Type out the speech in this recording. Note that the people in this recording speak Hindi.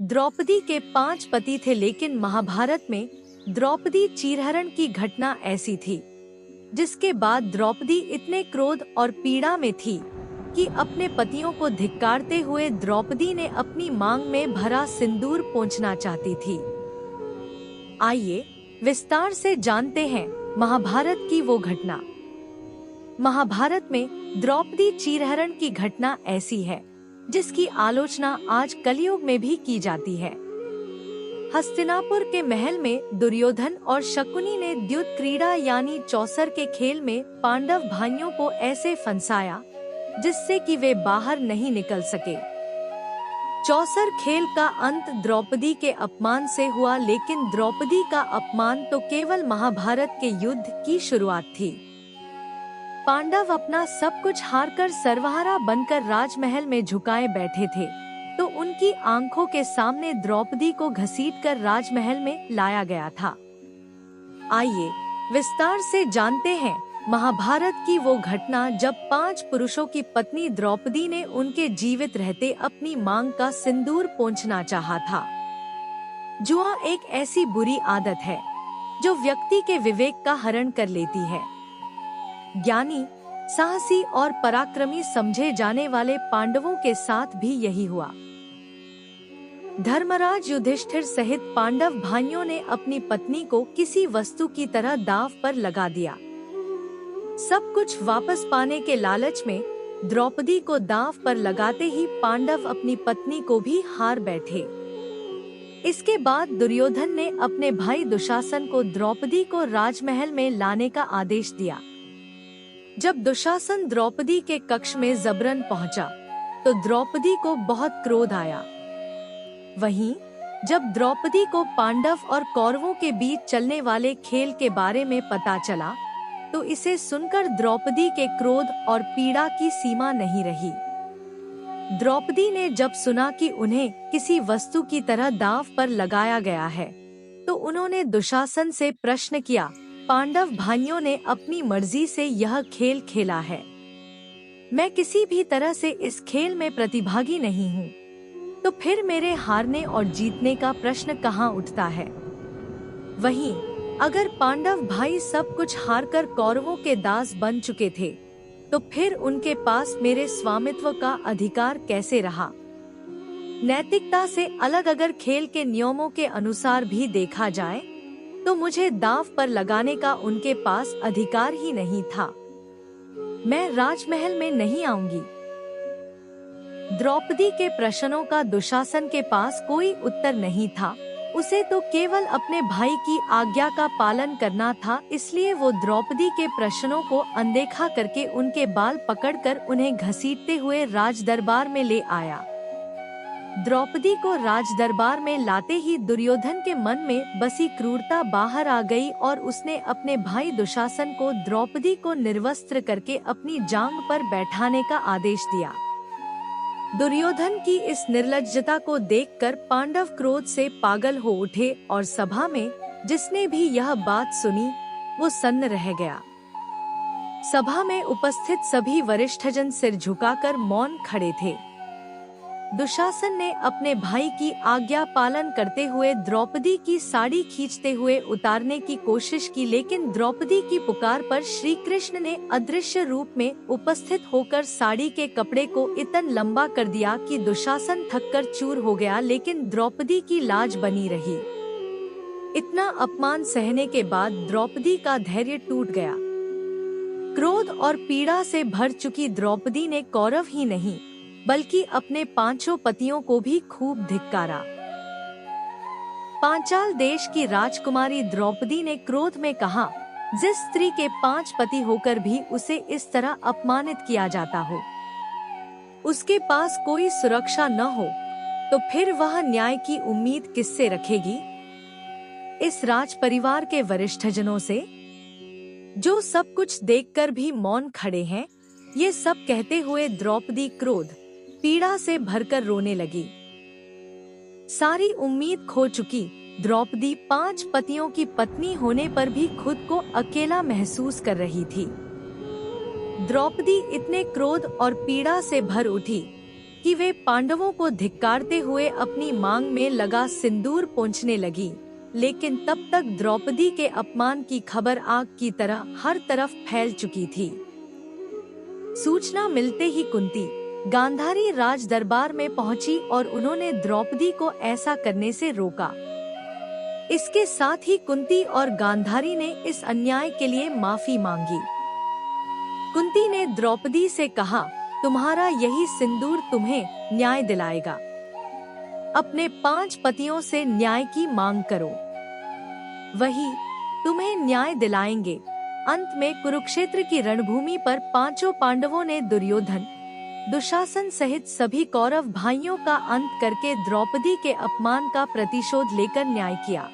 द्रौपदी के 5 पति थे, लेकिन महाभारत में द्रौपदी चीरहरण की घटना ऐसी थी जिसके बाद द्रौपदी इतने क्रोध और पीड़ा में थी कि अपने पतियों को धिक्कारते हुए द्रौपदी ने अपनी मांग में भरा सिंदूर पोंछना चाहती थी। आइए विस्तार से जानते हैं महाभारत की वो घटना। महाभारत में द्रौपदी चीरहरण की घटना ऐसी है जिसकी आलोचना आज कलयुग में भी की जाती है। हस्तिनापुर के महल में दुर्योधन और शकुनी ने द्युत क्रीड़ा यानी चौसर के खेल में पांडव भाइयों को ऐसे फंसाया जिससे कि वे बाहर नहीं निकल सके। चौसर खेल का अंत द्रौपदी के अपमान से हुआ, लेकिन द्रौपदी का अपमान तो केवल महाभारत के युद्ध की शुरुआत थी। पांडव अपना सब कुछ हारकर सर्वहारा बनकर राजमहल में झुकाए बैठे थे, तो उनकी आंखों के सामने द्रौपदी को घसीटकर राजमहल में लाया गया था। आइए विस्तार से जानते हैं महाभारत की वो घटना जब 5 पुरुषों की पत्नी द्रौपदी ने उनके जीवित रहते अपनी मांग का सिंदूर पोंछना चाहा था। जुआ एक ऐसी बुरी आदत है जो व्यक्ति के विवेक का हरण कर लेती है। ज्ञानी, साहसी और पराक्रमी समझे जाने वाले पांडवों के साथ भी यही हुआ। धर्मराज युधिष्ठिर सहित पांडव भाइयों ने अपनी पत्नी को किसी वस्तु की तरह दांव पर लगा दिया। सब कुछ वापस पाने के लालच में द्रौपदी को दांव पर लगाते ही पांडव अपनी पत्नी को भी हार बैठे। इसके बाद दुर्योधन ने अपने भाई दुशासन को द्रौपदी को राजमहल में लाने का आदेश दिया। जब दुशासन द्रौपदी के कक्ष में जबरन पहुंचा, तो द्रौपदी को बहुत क्रोध आया। वहीं जब द्रौपदी को पांडव और कौरवों के बीच चलने वाले खेल के बारे में पता चला, तो इसे सुनकर द्रौपदी के क्रोध और पीड़ा की सीमा नहीं रही। द्रौपदी ने जब सुना कि उन्हें किसी वस्तु की तरह दांव पर लगाया गया है, तो उन्होंने दुशासन से प्रश्न किया, पांडव भाइयों ने अपनी मर्जी से यह खेल खेला है। मैं किसी भी तरह से इस खेल में प्रतिभागी नहीं हूँ, तो फिर मेरे हारने और जीतने का प्रश्न कहाँ उठता है। वहीं अगर पांडव भाई सब कुछ हारकर कौरवों के दास बन चुके थे, तो फिर उनके पास मेरे स्वामित्व का अधिकार कैसे रहा। नैतिकता से अलग अगर खेल के नियमों के अनुसार भी देखा जाए, तो मुझे दांव पर लगाने का उनके पास अधिकार ही नहीं था। मैं राजमहल में नहीं आऊंगी। द्रौपदी के प्रश्नों का दुशासन के पास कोई उत्तर नहीं था। उसे तो केवल अपने भाई की आज्ञा का पालन करना था, इसलिए वो द्रौपदी के प्रश्नों को अनदेखा करके उनके बाल पकड़कर उन्हें घसीटते हुए राजदरबार में ले आया। द्रौपदी को राजदरबार में लाते ही दुर्योधन के मन में बसी क्रूरता बाहर आ गई और उसने अपने भाई दुशासन को द्रौपदी को निर्वस्त्र करके अपनी जांग पर बैठाने का आदेश दिया। दुर्योधन की इस निर्लज्जता को देखकर पांडव क्रोध से पागल हो उठे और सभा में जिसने भी यह बात सुनी वो सन्न रह गया। सभा में उपस्थित सभी वरिष्ठजन सिर झुकाकर मौन खड़े थे। दुशासन ने अपने भाई की आज्ञा पालन करते हुए द्रौपदी की साड़ी खींचते हुए उतारने की कोशिश की, लेकिन द्रौपदी की पुकार पर श्री कृष्ण ने अदृश्य रूप में उपस्थित होकर साड़ी के कपड़े को इतना लंबा कर दिया कि दुशासन थककर चूर हो गया, लेकिन द्रौपदी की लाज बनी रही। इतना अपमान सहने के बाद द्रौपदी का धैर्य टूट गया। क्रोध और पीड़ा से भर चुकी द्रौपदी ने कौरव ही नहीं बल्कि अपने 5 पतियों को भी खूब धिक्कारा। पांचाल देश की राजकुमारी द्रौपदी ने क्रोध में कहा, जिस स्त्री के 5 पति होकर भी उसे इस तरह अपमानित किया जाता हो, उसके पास कोई सुरक्षा न हो, तो फिर वह न्याय की उम्मीद किससे रखेगी? इस राज परिवार के वरिष्ठजनों से, जो सब कुछ देखकर भी मौन खड़े हैं। ये सब कहते हुए द्रौपदी क्रोध पीड़ा से भरकर रोने लगी। सारी उम्मीद खो चुकी द्रौपदी 5 पतियों की पत्नी होने पर भी खुद को अकेला महसूस कर रही थी। द्रौपदी इतने क्रोध और पीड़ा से भर उठी कि वे पांडवों को धिक्कारते हुए अपनी मांग में लगा सिंदूर पोंछने लगी, लेकिन तब तक द्रौपदी के अपमान की खबर आग की तरह हर तरफ फैल चुकी थी। सूचना मिलते ही कुंती गांधारी राज दरबार में पहुंची और उन्होंने द्रौपदी को ऐसा करने से रोका। इसके साथ ही कुंती और गांधारी ने इस अन्याय के लिए माफी मांगी। कुंती ने द्रौपदी से कहा, तुम्हारा यही सिंदूर तुम्हें न्याय दिलाएगा। अपने 5 पतियों से न्याय की मांग करो, वही तुम्हें न्याय दिलाएंगे। अंत में कुरुक्षेत्र की रणभूमि पर 5 पांडवों ने दुर्योधन, दुशासन सहित सभी कौरव भाइयों का अंत करके द्रौपदी के अपमान का प्रतिशोध लेकर न्याय किया।